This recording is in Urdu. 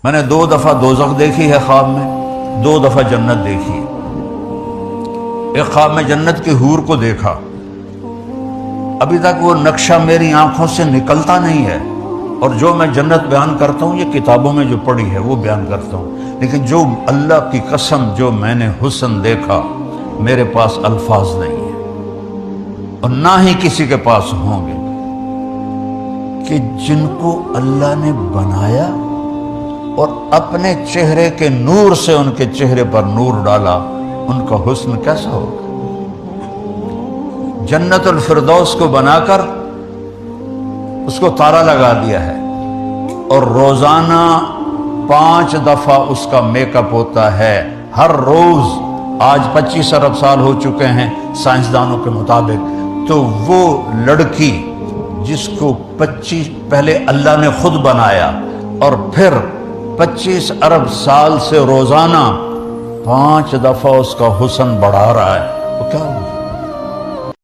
میں نے 2 دفعہ دوزخ دیکھی ہے خواب میں، 2 دفعہ جنت دیکھی ہے۔ ایک خواب میں جنت کی حور کو دیکھا، ابھی تک وہ نقشہ میری آنکھوں سے نکلتا نہیں ہے، اور جو میں جنت بیان کرتا ہوں یہ کتابوں میں جو پڑھی ہے وہ بیان کرتا ہوں، لیکن جو اللہ کی قسم جو میں نے حسن دیکھا میرے پاس الفاظ نہیں ہے، اور نہ ہی کسی کے پاس ہوں گے، کہ جن کو اللہ نے بنایا اور اپنے چہرے کے نور سے ان کے چہرے پر نور ڈالا، ان کا حسن کیسا ہوگا؟ جنت الفردوس کو بنا کر اس کو تالا لگا دیا ہے، اور روزانہ 5 دفعہ اس کا میک اپ ہوتا ہے، ہر روز۔ آج 25 ارب سال ہو چکے ہیں سائنسدانوں کے مطابق، تو وہ لڑکی جس کو پہلے اللہ نے خود بنایا اور پھر 25 ارب سال سے روزانہ 5 دفعہ اس کا حسن بڑھا رہا ہے، وہ کیا ہوگا؟